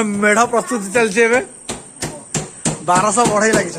मेढ़ प्रस्तुति चलती 1200 बढ़ई लगी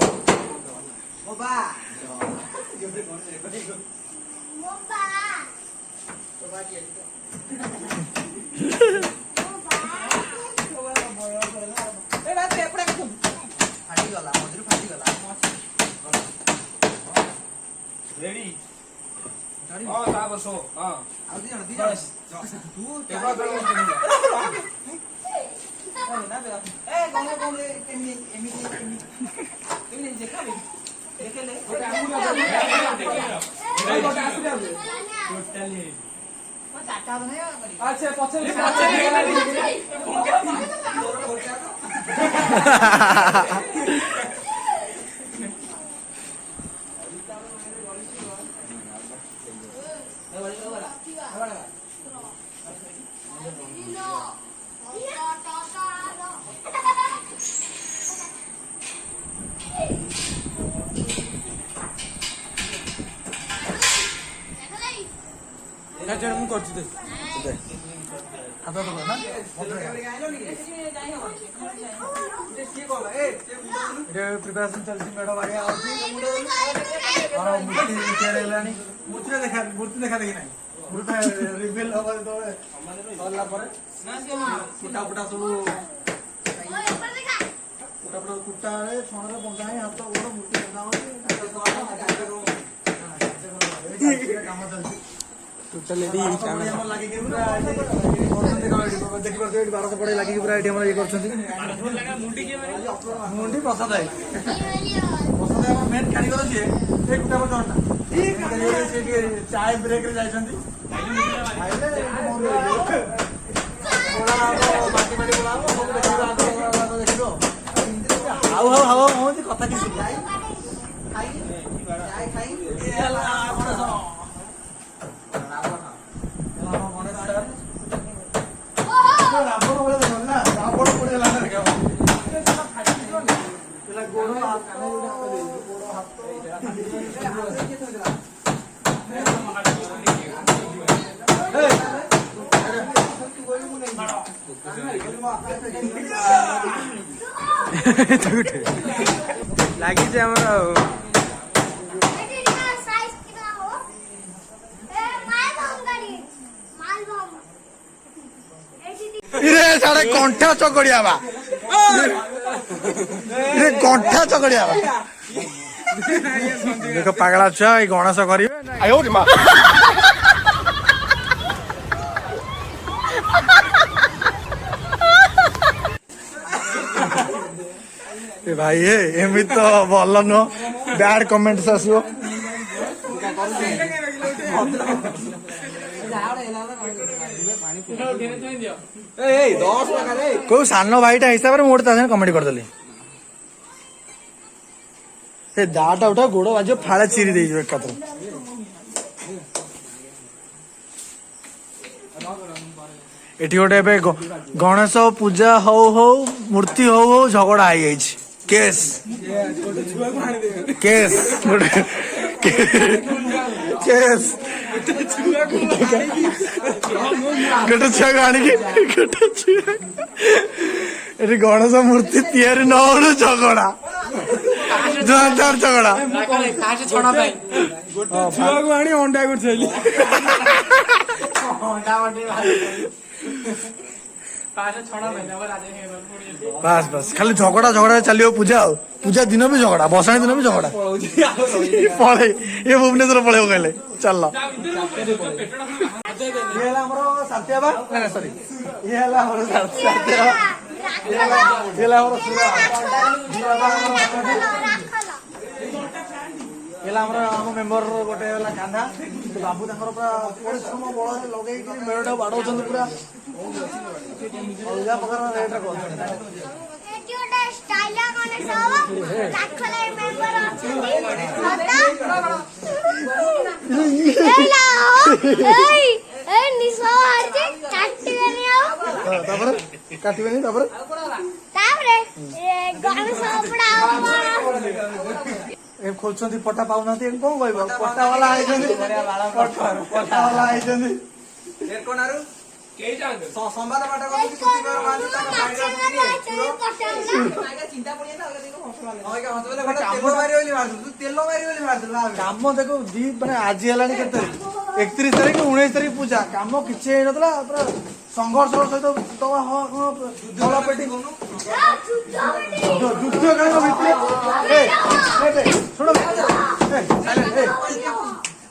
प्रिपरेशन चलती मेढ़ बागे मूर्ति देखा देखी ना मूर्ति रिवील हम कुटा फुटा सब कुटा फुटा कुटा छण बंधा हाथ गोड़ मूर्ति बंधा टोटल देखिए 1200 पड़े लगे पूरा ये मुंडी प्रसाद है प्रसाद मेन कारीगर सी कुटा चाय ब्रेक कथा किसी लगी साढ़े कंठा चकड़िया कंठा चकड़िया देख पागला छुआ गणेश करेंगे भाई एमि तो भल नुह बैड कमेंट्स आसो कौ सान भाईटा हिसाब से मोटे ता कमेंट करदेली दाटा उठा गोड़ बाज फाड़े चिरी दे एकात्र एटी गोटे गणेश पूजा हो मूर्ति हो झगड़ा हो केस केस केस गोटे छुआ आनी गणेश मूर्ति तैयारी न झगड़ा जोरदार झगड़ा छुआ को आनी अंडा कर बस बस खाली झगड़ा झगड़ा चलियो पूजा पूजा दिन भी झगड़ा बसाणी दिन भी झगड़ा पड़े ये भुवनेश्वर पड़े कहले चल मेम्बर गोटे कांधा बाबू परिश्रम बल लगे मेढ़ बाड़ौ पूरा अलग प्रकार रेट काटबे ए खोजछन्ती पट्टा पाउनाथि ए कोन गइबो पट्टा वाला आइछन्ती पट्टा वाला आइछन्ती ए कोनारु के जान संवाद बाटा को कुति बार मानि ताका बाइडा चिंता पड़िए ना देखो हसवाले ओके हसवाले घटा तेल मारी ओली मार तू तेल मारी ओली मार दला काम देखो दी माने आज हेलानी केते 31 तारिख 19 तारिख पूजा काम किछि हे नतला पूरा संघर्ष सहित तो होला पेटी जुद्ध कांग भितरे ए सुनो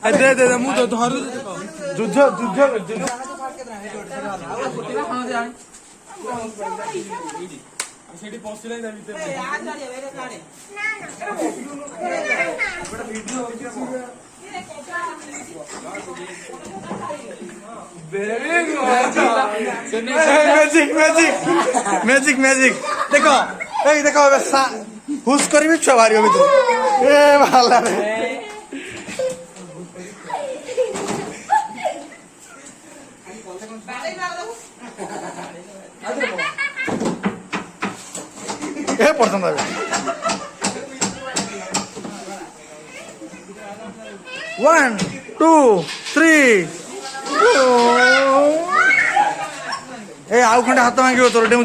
ए दे मु तो धरु जुद्ध सेठी पहुंचले ना भीतर ए आ जा रे रे काडे बड़ा वीडियो वेरी गुड मैजिक देखो ए देखो हुस करबी छ भारी भीतर ए भाला रे ए पर्सन भाई 1 2 3 ए आउ खंडे हाथ मांगियो तोर डेमु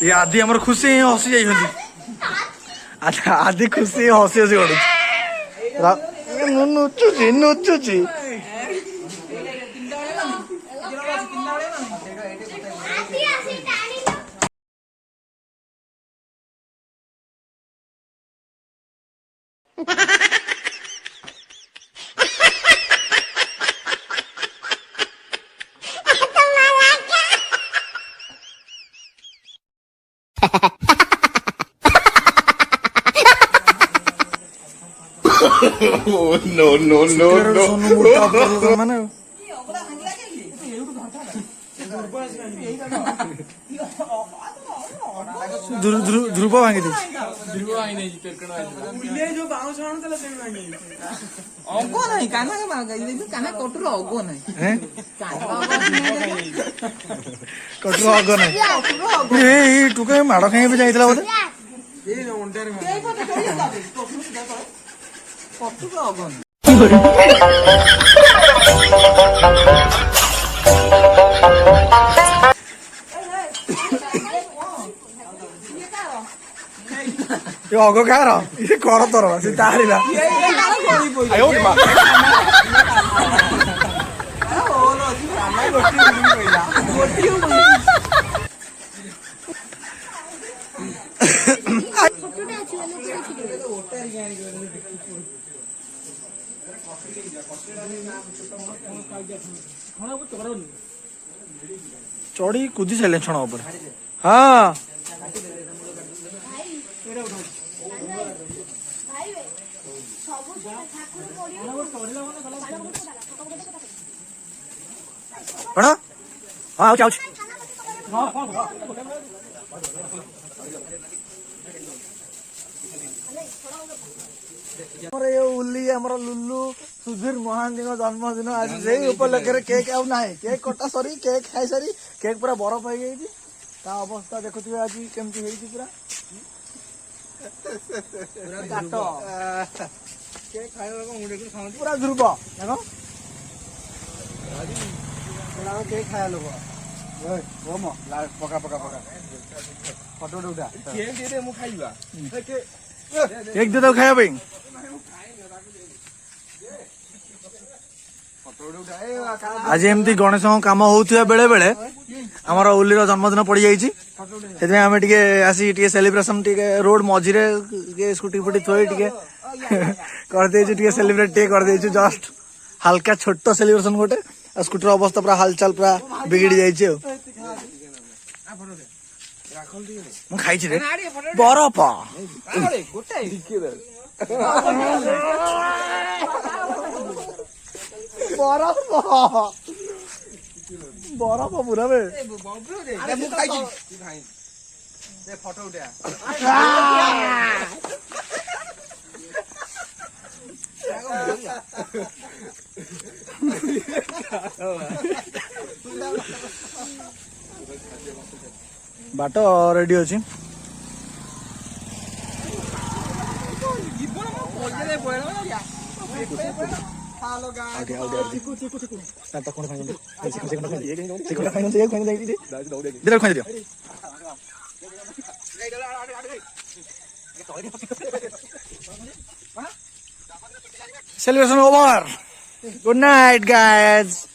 ये आदि हमर खुशी हसी जाई हंदी आदि खुशी हसी हसी गडु नुचुची no माने ध्रुव भांगी दे जो बाउंस आणतला से भांगी अगो नाही काना के मांगा इले काना कटुर अगो नाही हैं कटुर अगो नाही ए टुके माडो खाई पे जाइतला बोले ए ओंडर में ए पता चोरी जाबे कटुर अगो ये अगो कह रहा ये कर तोर से तारिला आयो मा चढ़ी कूदी सारे छण ऊपर हाँ कौन हाँ आउच उल्ली लुल्लू सुधीर महांती जन्मदिन आज से उपलक्षे केक आउ ना केक कटा सरी केक खाई सारी केक पूरा बरफ हो गई अवस्था देखुए आज केमती पूरा पूरा ध्रुव देखो केक खाया लोग पका पका पका फटो उठा केक दे दो खाया भाई आज एमती गणेश कम होता बेले बेले आमर उल्लीर जन्मदिन पड़ जाइए आम टे सेलिब्रेशन टे रोड मझीरे स्कूटी फुटी थोड़ी कर सेलिब्रेट कर जस्ट हल्का छोट सेलिब्रेशन गोटे स्कूटर अवस्था पूरा हालचाल पूरा बिगड़ी जाइए खाई रे बरफ बरफ पूरा फोटो उठा बाट रेडी अच्छी Celebration over. Good night, guys.